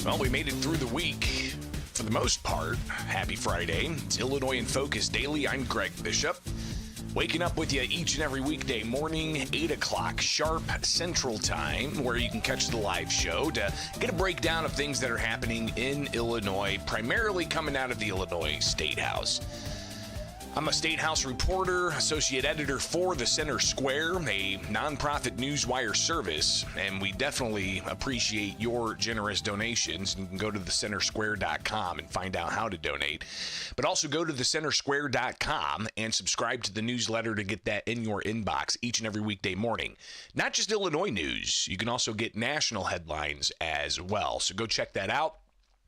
Well, we made it through the week for the most part. Happy Friday. It's Illinois in Focus Daily. I'm Greg Bishop. Waking up with you each and every weekday morning, 8 o'clock sharp Central Time, where you can catch the live show to get a breakdown of things that are happening in Illinois, primarily coming out of the Illinois State House. I'm a State House reporter, associate editor for the Center Square, a nonprofit newswire service, and we definitely appreciate your generous donations. You can go to thecentersquare.com and find out how to donate, but also go to thecentersquare.com and subscribe to the newsletter to get that in your inbox each and every weekday morning. Not just Illinois news, you can also get national headlines as well, so go check that out.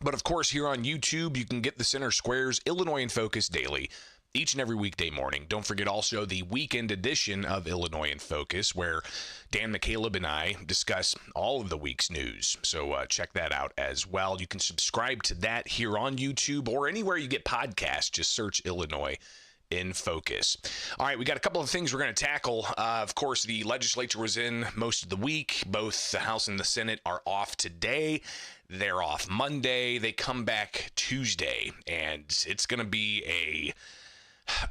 But of course, here on YouTube, you can get the Center Square's Illinois in Focus Daily each and every weekday morning. Don't forget also the weekend edition of Illinois in Focus, where Dan McCaleb and I discuss all of the week's news. So check that out as well. You can subscribe to that here on YouTube or anywhere you get podcasts. Just search Illinois in Focus. All right, we got a couple of things we're going to tackle. Of course, the legislature was in most of the week. Both the House and the Senate are off today. They're off Monday. They come back Tuesday, and it's going to be a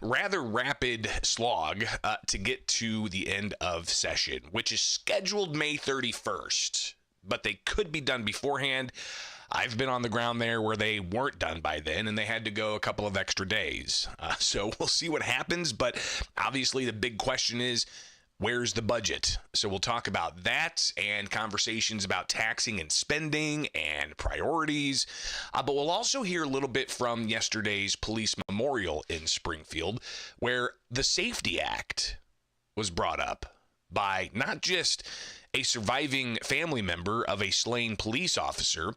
rather rapid slog to get to the end of session, which is scheduled May 31st, but they could be done beforehand. I've been on the ground there where they weren't done by then, and they had to go a couple of extra days. So we'll see what happens, but obviously the big question is, where's the budget? So we'll talk about that and conversations about taxing and spending and priorities. But we'll also hear a little bit from yesterday's police memorial in Springfield, where the Safety Act was brought up by not just a surviving family member of a slain police officer,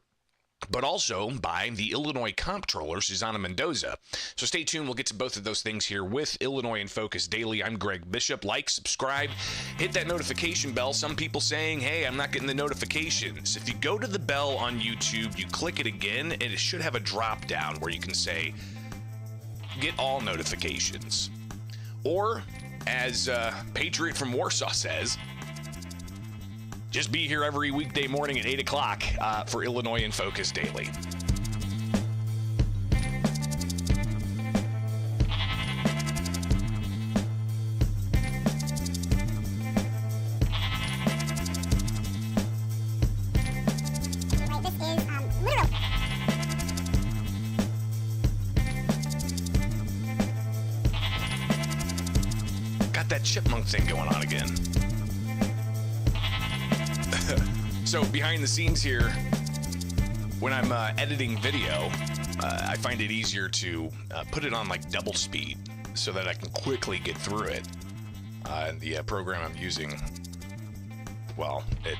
but also by the Illinois Comptroller, Susana Mendoza. So stay tuned. We'll get to both of those things here with Illinois in Focus Daily. I'm Greg Bishop. Like, subscribe, hit that notification bell. Some people saying, hey, I'm not getting the notifications. If you go to the bell on YouTube, you click it again, and it should have a drop down where you can say, get all notifications. Or, as Patriot from Warsaw says, just be here every weekday morning at 8 o'clock for Illinois in Focus Daily. Got that chipmunk thing going on again. So behind the scenes here, when I'm editing video, I find it easier to put it on like double speed so that I can quickly get through it. And the program I'm using, well, it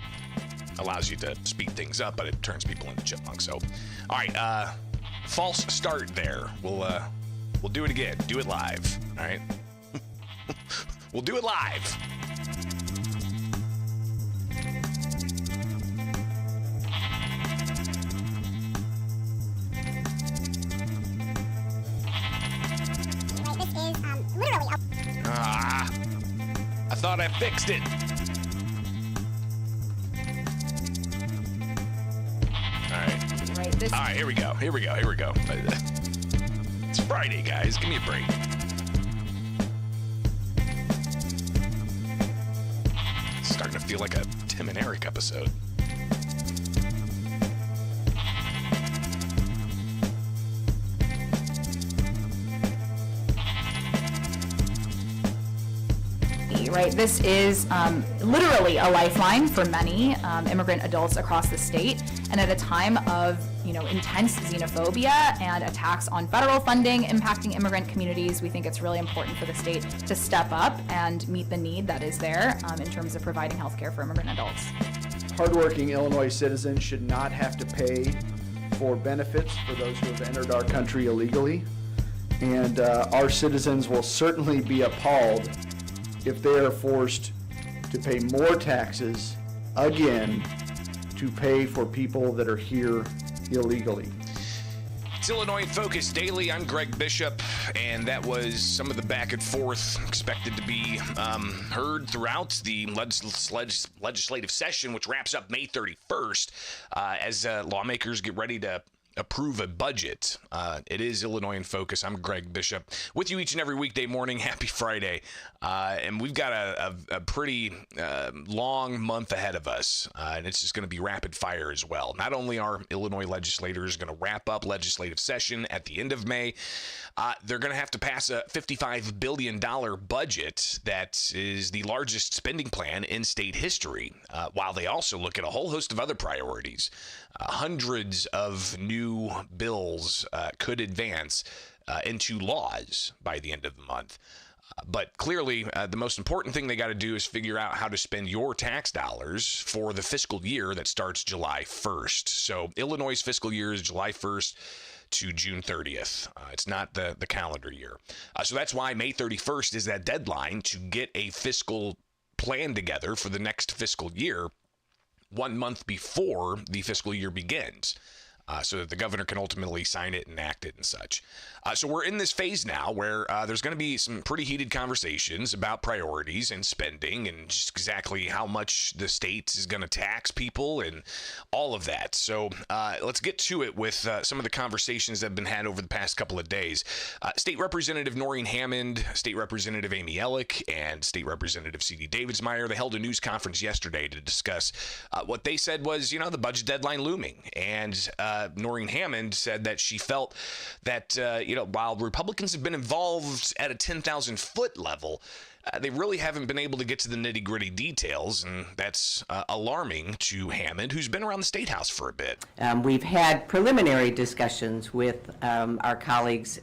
allows you to speed things up, but it turns people into chipmunks. So, all right, false start there. We'll do it again. Do it live. All right, we'll do it live. I thought I fixed it. All right, here we go. It's Friday, guys. Give me a break. It's starting to feel like a Tim and Eric episode. right? This is literally a lifeline for many immigrant adults across the state. And at a time of, intense xenophobia and attacks on federal funding impacting immigrant communities, we think it's really important for the state to step up and meet the need that is there in terms of providing health care for immigrant adults. Hardworking Illinois citizens should not have to pay for benefits for those who have entered our country illegally. And our citizens will certainly be appalled if they are forced to pay more taxes again to pay for people that are here illegally. It's Illinois in Focus Daily. I'm Greg Bishop, and that was some of the back and forth expected to be heard throughout the legislative session, which wraps up May 31st, as lawmakers get ready to approve a budget. It is Illinois in Focus. I'm Greg Bishop with you each and every weekday morning. Happy Friday. And we've got a pretty long month ahead of us. And it's just going to be rapid fire as well. Not only are Illinois legislators going to wrap up legislative session at the end of May, they're going to have to pass a $55 billion budget that is the largest spending plan in state history, while they also look at a whole host of other priorities. Hundreds of new bills could advance into laws by the end of the month. But clearly, the most important thing they got to do is figure out how to spend your tax dollars for the fiscal year that starts July 1st. So Illinois' fiscal year is July 1st to June 30th. It's not the calendar year. So that's why May 31st is that deadline to get a fiscal plan together for the next fiscal year 1 month before the fiscal year begins. So that the governor can ultimately sign it and enact it and such. So we're in this phase now where there's going to be some pretty heated conversations about priorities and spending and just exactly how much the state is going to tax people and all of that. So let's get to it with some of the conversations that have been had over the past couple of days. State Representative Noreen Hammond, State Representative Amy Ellick, and State Representative C.D. Davidsmeyer, they held a news conference yesterday to discuss what they said was, the budget deadline looming. And Noreen Hammond said that she felt that, while Republicans have been involved at a 10,000-foot level, they really haven't been able to get to the nitty-gritty details, and that's alarming to Hammond, who's been around the State House for a bit. We've had preliminary discussions with our colleagues,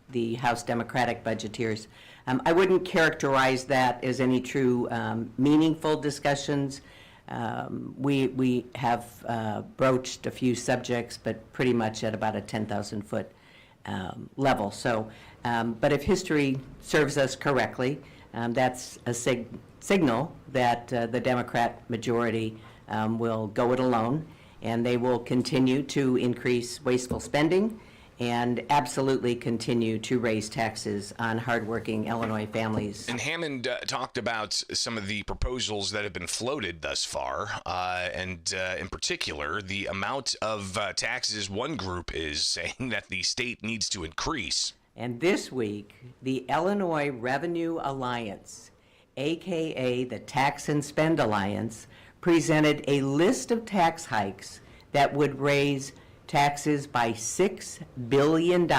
the House Democratic budgeteers. I wouldn't characterize that as any true meaningful discussions. We have broached a few subjects, but pretty much at about a 10,000-foot level. So, but if history serves us correctly, that's a signal that the Democrat majority will go it alone, and they will continue to increase wasteful spending and absolutely continue to raise taxes on hardworking Illinois families. And Hammond talked about some of the proposals that have been floated thus far, and in particular, the amount of taxes one group is saying that the state needs to increase. And this week, the Illinois Revenue Alliance, aka the Tax and Spend Alliance, presented a list of tax hikes that would raise taxes by $6 billion,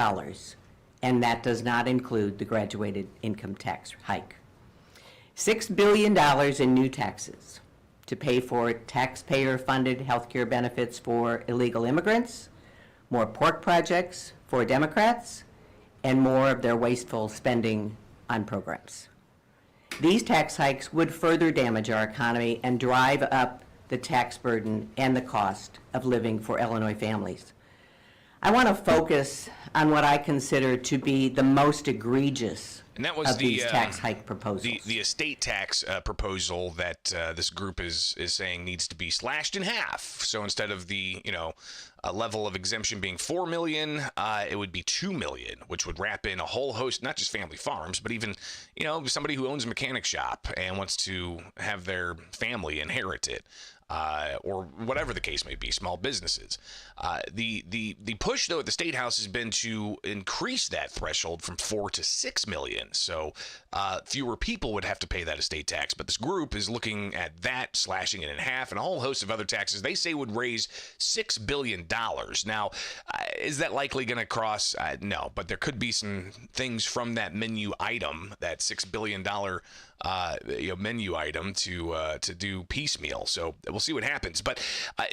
and that does not include the graduated income tax hike. $6 billion in new taxes to pay for taxpayer-funded health care benefits for illegal immigrants, more pork projects for Democrats, and more of their wasteful spending on programs. These tax hikes would further damage our economy and drive up the tax burden and the cost of living for Illinois families. I want to focus on what I consider to be the most egregious And that was of these tax hike proposals. The estate tax proposal that this group is saying needs to be slashed in half. So instead of the a level of exemption being $4 million, it would be $2 million, which would wrap in a whole host, not just family farms, but even somebody who owns a mechanic shop and wants to have their family inherit it. Or whatever the case may be, small businesses. The push, though, at the State House has been to increase that threshold from $4 to $6 million. So fewer people would have to pay that estate tax. But this group is looking at that, slashing it in half, and a whole host of other taxes they say would raise $6 billion. Now, is that likely going to cross? No, but there could be some things from that menu item, that $6 billion menu item to do piecemeal. So we'll see what happens. But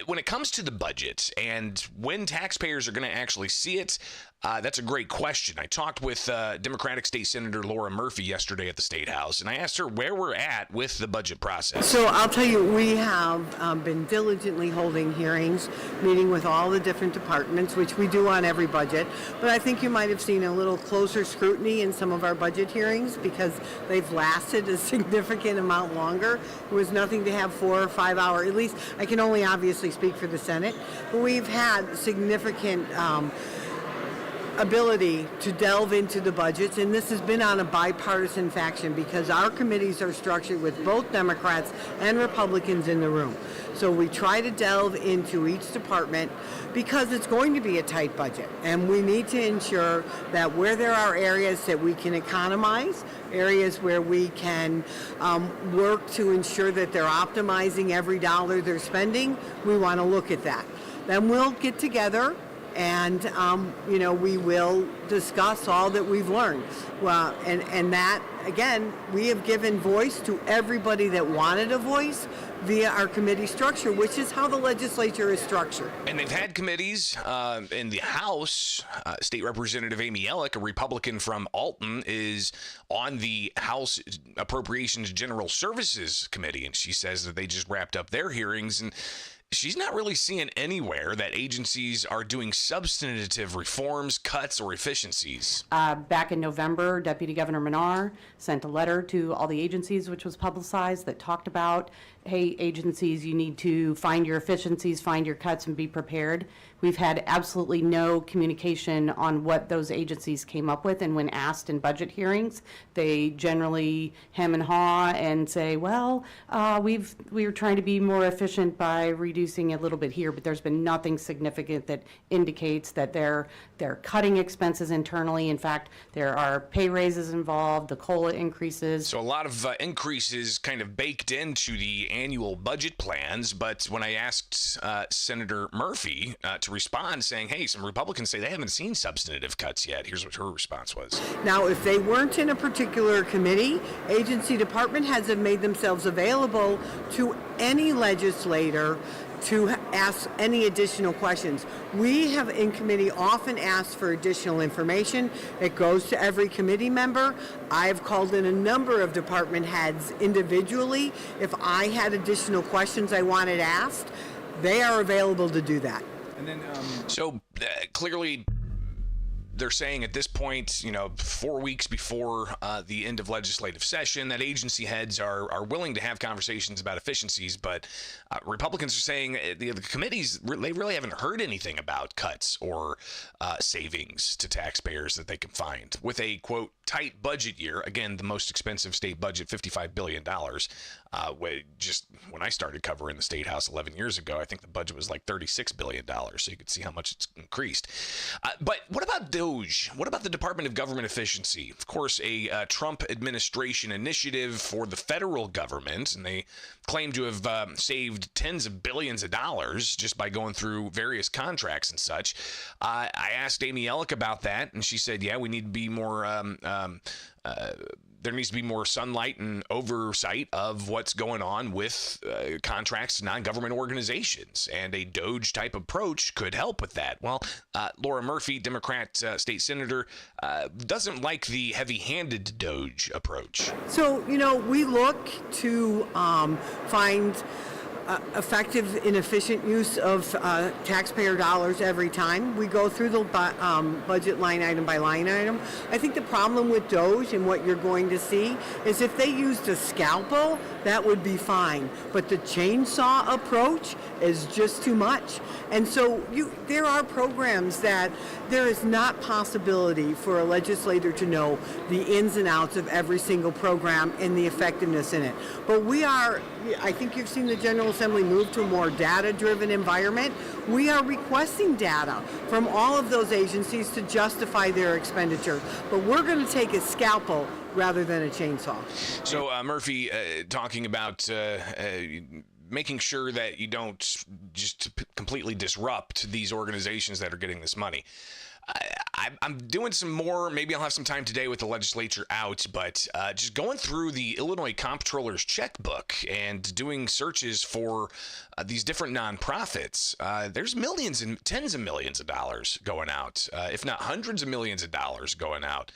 when it comes to the budget and when taxpayers are going to actually see it, that's a great question. I talked with Democratic State Senator Laura Murphy yesterday at the State House, and I asked her where we're at with the budget process. So I'll tell you, we have been diligently holding hearings, meeting with all the different departments, which we do on every budget. But I think you might have seen a little closer scrutiny in some of our budget hearings because they've lasted a significant amount longer. It was nothing to have 4 or 5 hour, at least I can only obviously speak for the Senate, but we've had significant ability to delve into the budgets, and this has been on a bipartisan faction because our committees are structured with both Democrats and Republicans in the room. So we try to delve into each department because it's going to be a tight budget, and we need to ensure that where there are areas that we can economize, areas where we can work to ensure that they're optimizing every dollar they're spending, we want to look at that. Then we'll get together and we will discuss all that we've learned. Well, and that, again, we have given voice to everybody that wanted a voice via our committee structure, which is how the legislature is structured. And they've had committees in the House. State Representative Amy Ellick, a Republican from Alton, is on the House Appropriations General Services Committee, and she says that they just wrapped up their hearings, and she's not really seeing anywhere that agencies are doing substantive reforms, cuts, or efficiencies. Back in November, Deputy Governor Menard sent a letter to all the agencies, which was publicized, that talked about, hey, agencies, you need to find your efficiencies, find your cuts, and be prepared. We've had absolutely no communication on what those agencies came up with, and when asked in budget hearings, they generally hem and haw and say, well, we're trying to be more efficient by reducing a little bit here, but there's been nothing significant that indicates that they're cutting expenses internally. In fact, there are pay raises involved, the COLA increases. So a lot of increases kind of baked into the annual budget plans, but when I asked Senator Murphy to respond saying, hey, some Republicans say they haven't seen substantive cuts yet, here's what her response was. Now, if they weren't in a particular committee, agency department heads have made themselves available to any legislator to ask any additional questions. We have in committee often asked for additional information. It goes to every committee member. I've called in a number of department heads individually. If I had additional questions I wanted asked, they are available to do that. And then, So clearly, they're saying at this point, 4 weeks before the end of legislative session, that agency heads are willing to have conversations about efficiencies, but Republicans are saying the committees, they really haven't heard anything about cuts or savings to taxpayers that they can find. With a, quote, tight budget year, again, the most expensive state budget, $55 billion. Just when I started covering the State House 11 years ago, I think the budget was like $36 billion, so you could see how much it's increased. But what about DOGE? What about the Department of Government Efficiency? Of course, a Trump administration initiative for the federal government, and they claim to have saved tens of billions of dollars just by going through various contracts and such. I asked Amy Ellick about that, and she said, yeah, we need to be more there needs to be more sunlight and oversight of what's going on with contracts to non-government organizations, and a DOGE type approach could help with that. Well, Laura Murphy, Democrat state senator, doesn't like the heavy-handed DOGE approach. So, we look to find effective and efficient use of taxpayer dollars every time. We go through the budget line item by line item. I think the problem with DOGE and what you're going to see is if they used a scalpel, that would be fine. But the chainsaw approach is just too much. And so there are programs that there is not possibility for a legislator to know the ins and outs of every single program and the effectiveness in it. But I think you've seen the General Assembly move to a more data-driven environment. We are requesting data from all of those agencies to justify their expenditure. But we're going to take a scalpel rather than a chainsaw. So Murphy talking about making sure that you don't just completely disrupt these organizations that are getting this money. I'm doing some more. Maybe I'll have some time today with the legislature out, but just going through the Illinois Comptroller's checkbook and doing searches for these different nonprofits. There's millions and tens of millions of dollars going out, if not hundreds of millions of dollars going out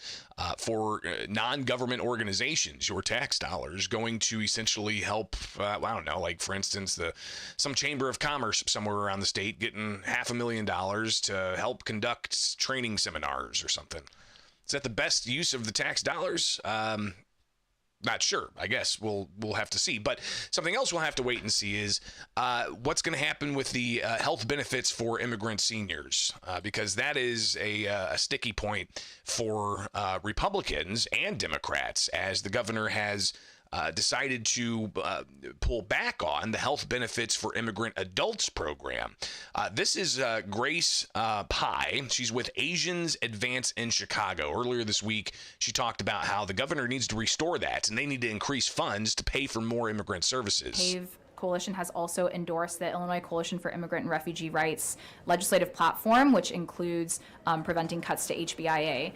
for non-government organizations. Your tax dollars going to essentially help, I don't know, like for instance, some chamber of commerce somewhere around the state getting $500,000 to help conduct training seminars or something. Is that the best use of the tax dollars? Not sure. I guess we'll have to see. But something else we'll have to wait and see is what's going to happen with the health benefits for immigrant seniors, because that is a sticky point for Republicans and Democrats, as the governor has decided to pull back on the health benefits for immigrant adults program. This is Grace Pye. She's with Asians Advance in Chicago. Earlier this week, she talked about how the governor needs to restore that, and they need to increase funds to pay for more immigrant services. PAVE Coalition has also endorsed the Illinois Coalition for Immigrant and Refugee Rights legislative platform, which includes preventing cuts to HBIA.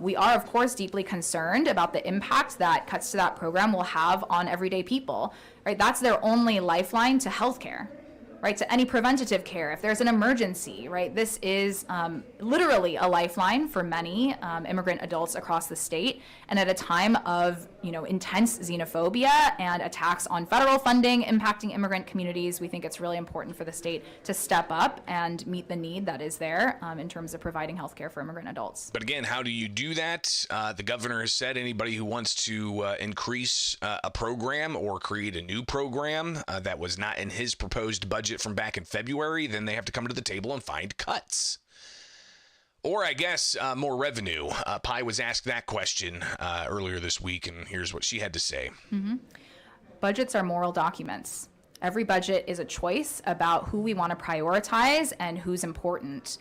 We are, of course, deeply concerned about the impact that cuts to that program will have on everyday people. Right, that's their only lifeline to healthcare. Right, to any preventative care, if there's an emergency, right? This is literally a lifeline for many immigrant adults across the state. And at a time of, intense xenophobia and attacks on federal funding impacting immigrant communities, we think it's really important for the state to step up and meet the need that is there in terms of providing health care for immigrant adults. But again, how do you do that? The governor has said anybody who wants to increase a program or create a new program that was not in his proposed budget from back in February, then they have to come to the table and find cuts. Or I guess more revenue. Pye was asked that question earlier this week, and here's what she had to say. Budgets are moral documents. Every budget is a choice about who we want to prioritize and who's important.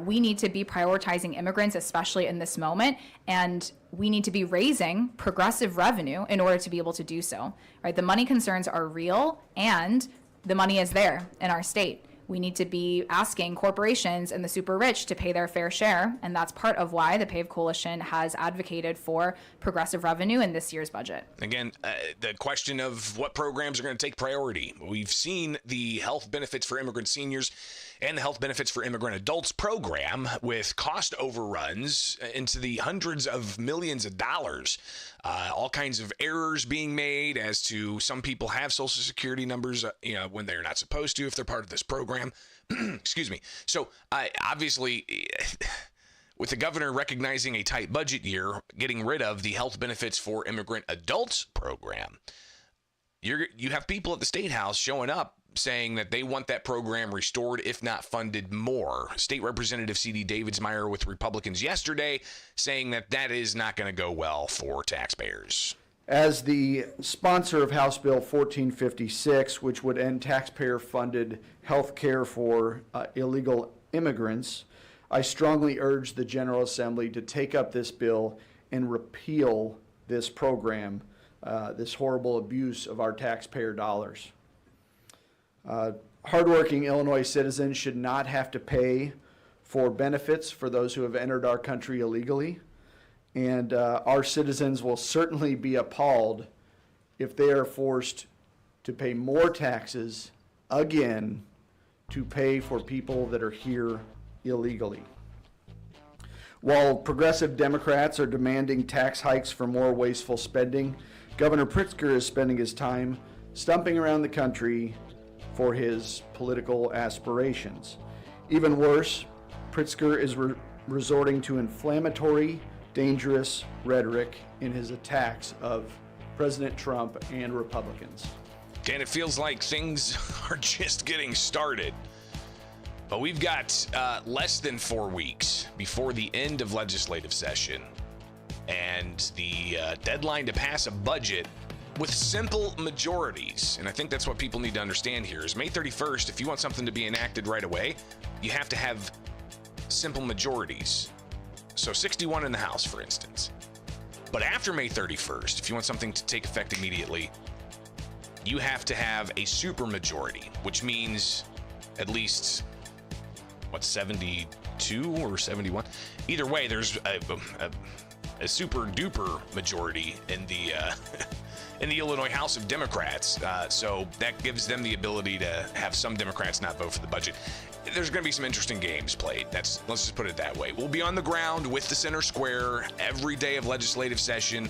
We need to be prioritizing immigrants, especially in this moment, and we need to be raising progressive revenue in order to be able to do so. Right? The money concerns are real, and the money is there in our state. We need to be asking corporations and the super rich to pay their fair share, and that's part of why the PAVE Coalition has advocated for progressive revenue in this year's budget. Again, the question of what programs are going to take priority. We've seen the health benefits for immigrant seniors and the health benefits for immigrant adults program with cost overruns into the hundreds of millions of dollars. All kinds of errors being made as to some people have Social Security numbers, when they're not supposed to if they're part of this program. Excuse me. So obviously, with the governor recognizing a tight budget year, getting rid of the health benefits for immigrant adults program, you have people at the State House showing up saying that they want that program restored, if not funded more. State Representative C.D. Davidsmeyer with Republicans yesterday saying that is not going to go well for taxpayers. As the sponsor of House Bill 1456, which would end taxpayer-funded health care for illegal immigrants, I strongly urge the General Assembly to take up this bill and repeal this program, this horrible abuse of our taxpayer dollars. Hardworking Illinois citizens should not have to pay for benefits for those who have entered our country illegally. And our citizens will certainly be appalled if they are forced to pay more taxes again to pay for people that are here illegally. While progressive Democrats are demanding tax hikes for more wasteful spending, Governor Pritzker is spending his time stumping around the country for his political aspirations. Even worse, Pritzker is resorting to inflammatory, dangerous rhetoric in his attacks of President Trump and Republicans. And it feels like things are just getting started. But we've got less than 4 weeks before the end of legislative session, and the deadline to pass a budget with simple majorities. And I think that's what people need to understand here is May 31st, if you want something to be enacted right away, you have to have simple majorities. So 61 in the House, for instance. But after May 31st, if you want something to take effect immediately, you have to have a supermajority, which means at least, 70 72 or 71. Either way, there's a super duper majority in the in the Illinois House of Democrats. So that gives them the ability to have some Democrats not vote for the budget. There's going to be some interesting games played. Let's just put it that way. We'll be on the ground with the Center Square every day of legislative session.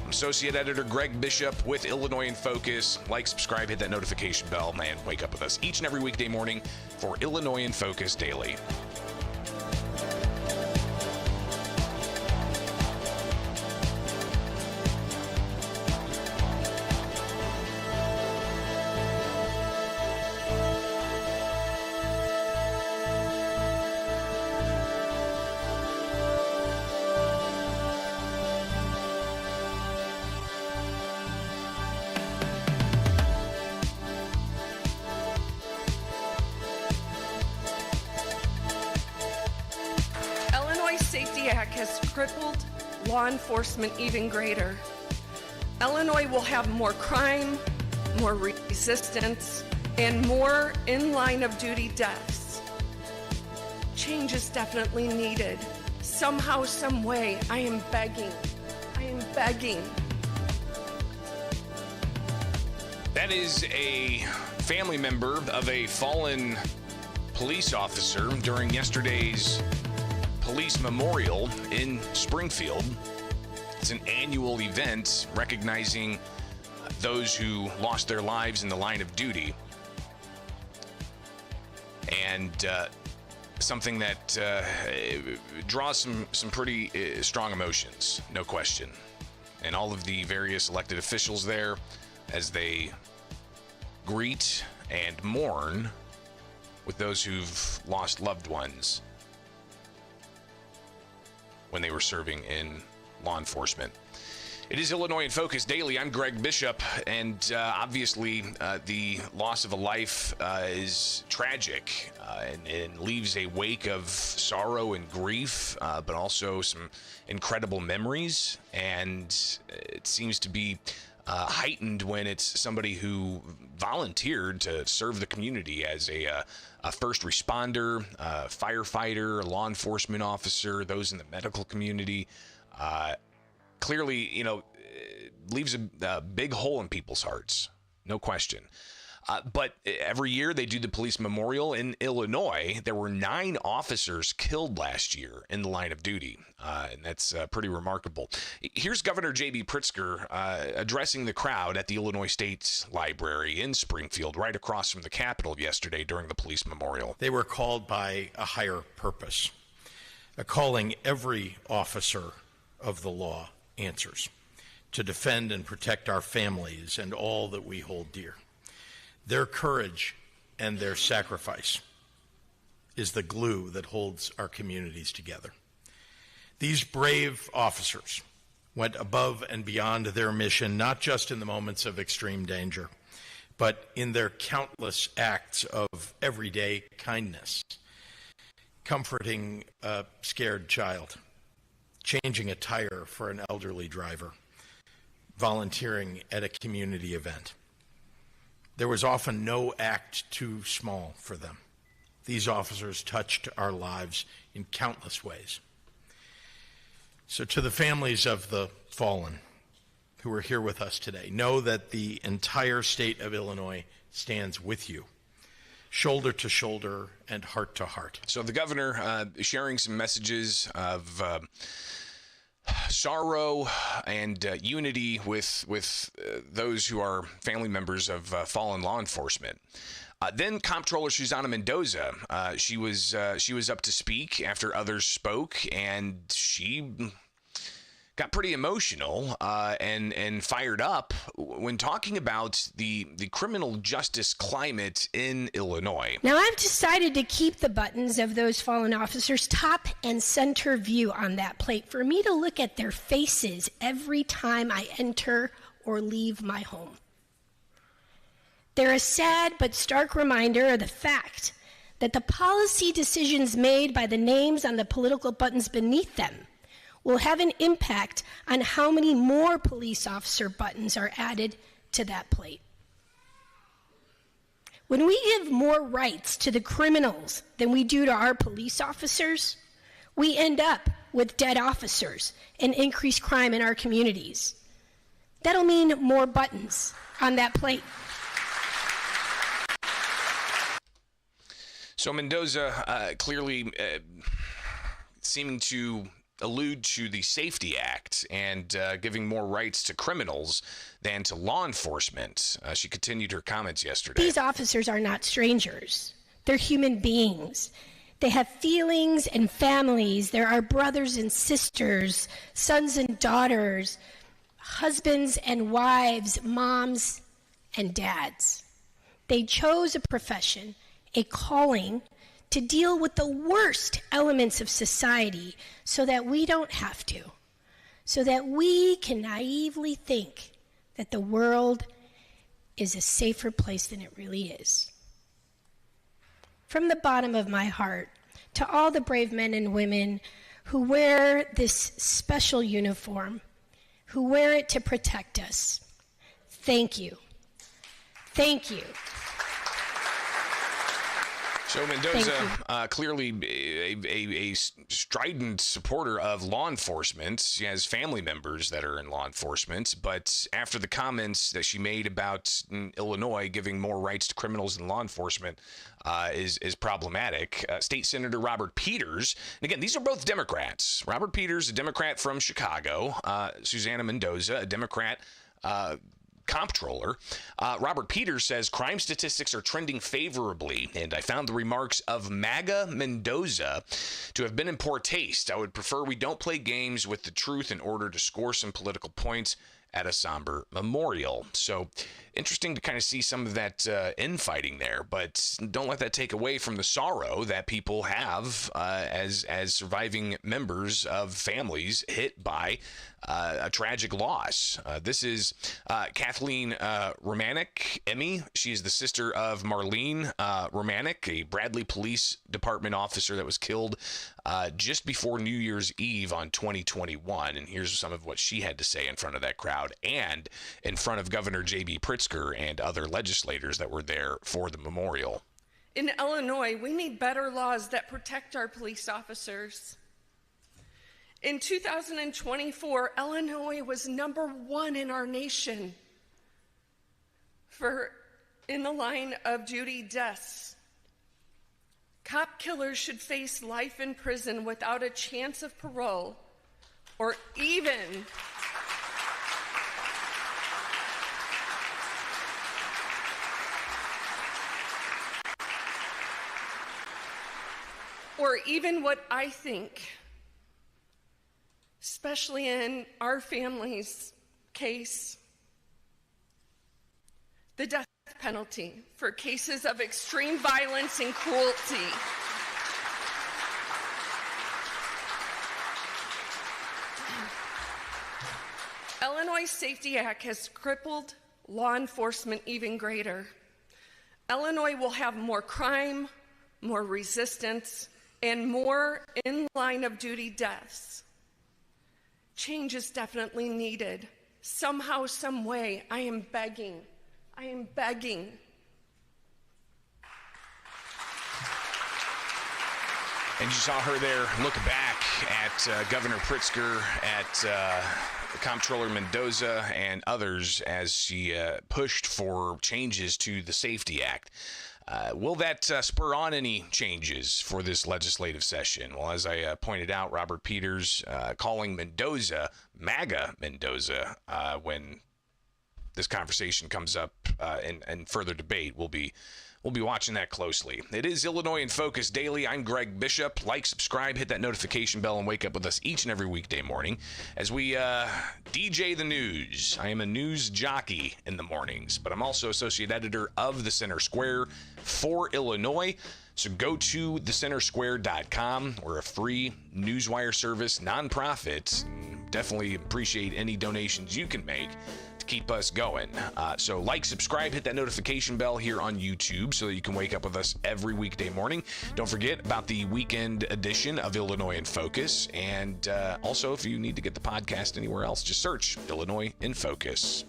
I'm Associate Editor Greg Bishop with Illinois in Focus. Like, subscribe, hit that notification bell, and wake up with us each and every weekday morning for Illinois in Focus Daily. Safety Act has crippled law enforcement even greater. Illinois will have more crime, more resistance, and more in line of duty deaths. Change is definitely needed. Somehow, some way, I am begging. That is a family member of a fallen police officer during yesterday's police memorial in Springfield. It's an annual event recognizing those who lost their lives in the line of duty, and something that draws some pretty strong emotions, no question. And all of the various elected officials there, as they greet and mourn with those who've lost loved ones when they were serving in law enforcement. It is Illinois in Focus Daily. I'm Greg Bishop, and obviously the loss of a life is tragic and leaves a wake of sorrow and grief, but also some incredible memories. And it seems to be heightened when it's somebody who volunteered to serve the community as a first responder, firefighter, a law enforcement officer, those in the medical community. Clearly, leaves a big hole in people's hearts, no question. But every year they do the police memorial in Illinois. There were 9 officers killed last year in the line of duty, and that's pretty remarkable. Here's Governor J.B. Pritzker addressing the crowd at the Illinois State Library in Springfield, right across from the Capitol yesterday during the police memorial. They were called by a higher purpose. A calling every officer of the law answers to defend and protect our families and all that we hold dear. Their courage and their sacrifice is the glue that holds our communities together. These brave officers went above and beyond their mission, not just in the moments of extreme danger, but in their countless acts of everyday kindness, comforting a scared child, changing a tire for an elderly driver, volunteering at a community event. There was often no act too small for them. These officers touched our lives in countless ways. So to the families of the fallen who are here with us today, know that the entire state of Illinois stands with you, shoulder to shoulder and heart to heart. So the governor sharing some messages of sorrow and unity with those who are family members of fallen law enforcement. Then Comptroller Susana Mendoza, she was up to speak after others spoke, and she got pretty emotional and fired up when talking about the criminal justice climate in Illinois. Now, I've decided to keep the buttons of those fallen officers top and center view on that plate for me to look at their faces every time I enter or leave my home. They're a sad but stark reminder of the fact that the policy decisions made by the names on the political buttons beneath them will have an impact on how many more police officer buttons are added to that plate. When we give more rights to the criminals than we do to our police officers, we end up with dead officers and increased crime in our communities. That'll mean more buttons on that plate. So Mendoza clearly seeming to allude to the Safety Act and giving more rights to criminals than to law enforcement. She continued her comments yesterday. These officers are not strangers. They're human beings. They have feelings and families. There are brothers and sisters, sons and daughters, husbands and wives, moms and dads. They chose a profession, a calling, to deal with the worst elements of society so that we don't have to, so that we can naively think that the world is a safer place than it really is. From the bottom of my heart, to all the brave men and women who wear this special uniform, who wear it to protect us, thank you. Thank you. So Mendoza, clearly a strident supporter of law enforcement. She has family members that are in law enforcement, but after the comments that she made about Illinois giving more rights to criminals than law enforcement is problematic. State Senator Robert Peters, and again, these are both Democrats. Robert Peters, a Democrat from Chicago. Susanna Mendoza, a Democrat comptroller. Robert Peters says crime statistics are trending favorably, and I found the remarks of MAGA Mendoza to have been in poor taste. I would prefer we don't play games with the truth in order to score some political points at a somber memorial. So interesting to kind of see some of that infighting there, but don't let that take away from the sorrow that people have as surviving members of families hit by a tragic loss. This is Kathleen Romanek, Emmy. She is the sister of Marlene Romanek, a Bradley Police Department officer that was killed just before New Year's Eve on 2021. And here's some of what she had to say in front of that crowd and in front of Governor J.B. Pritzker and other legislators that were there for the memorial. In Illinois, we need better laws that protect our police officers. In 2024, Illinois was number 1 in our nation in the line of duty deaths. Cop killers should face life in prison without a chance of parole or even what I think, especially in our family's case, the death penalty for cases of extreme violence and cruelty. Illinois Safety Act has crippled law enforcement even greater. Illinois will have more crime, more resistance, and more in line of duty deaths. Change is definitely needed. Somehow, some way, I am begging. And you saw her there look back at Governor Pritzker, at Comptroller Mendoza, and others as she pushed for changes to the Safety Act. Will that spur on any changes for this legislative session? Well, as I pointed out, Robert Peters calling Mendoza MAGA Mendoza when this conversation comes up in further debate. We'll be watching that closely. It is Illinois in Focus Daily. I'm Greg Bishop. Like, subscribe, hit that notification bell, and wake up with us each and every weekday morning as we DJ the news. I am a news jockey in the mornings, but I'm also associate editor of The Center Square for Illinois. So go to thecentersquare.com. We're a free newswire service, nonprofit. Definitely appreciate any donations you can make to keep us going. So like, subscribe, hit that notification bell here on YouTube so that you can wake up with us every weekday morning. Don't forget about the weekend edition of Illinois in Focus. And also, if you need to get the podcast anywhere else, just search Illinois in Focus.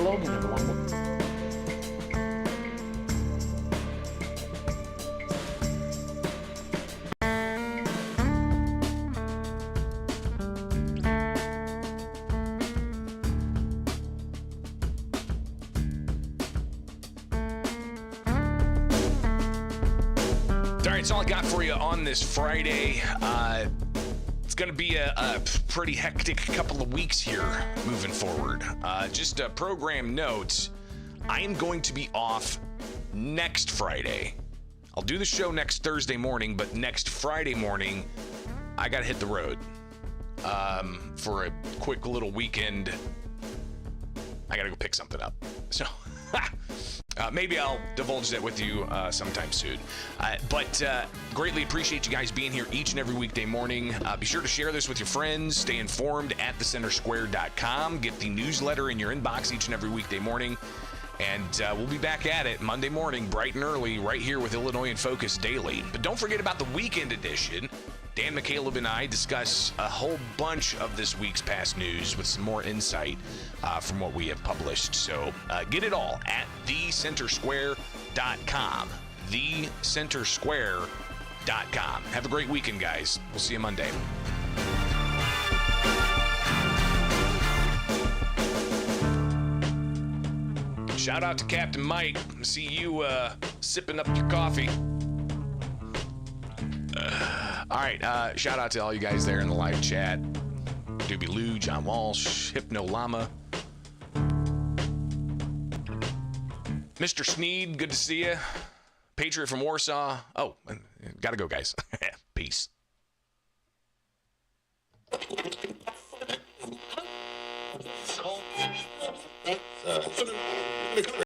Logan, everyone. All right, that's all I got for you on this Friday. It's going to be a pretty hectic couple of weeks here moving forward. Just a program note, I am going to be off next Friday. I'll do the show next Thursday morning, but next Friday morning, I got to hit the road for a quick little weekend. I got to go pick something up. So maybe I'll divulge that with you sometime soon. But greatly appreciate you guys being here each and every weekday morning. Be sure to share this with your friends. Stay informed at thecentersquare.com. Get the newsletter in your inbox each and every weekday morning. And we'll be back at it Monday morning, bright and early, right here with Illinois in Focus Daily. But don't forget about the weekend edition. Dan McCaleb and I discuss a whole bunch of this week's past news with some more insight from what we have published. So get it all at thecentersquare.com. Thecentersquare.com. Have a great weekend, guys. We'll see you Monday. Shout out to Captain Mike. See you sipping up your coffee. All right, shout out to all you guys there in the live chat. Doobie Lou, John Walsh, Hypno Llama. Mr. Sneed, good to see you. Patriot from Warsaw. Oh, gotta go, guys. Peace.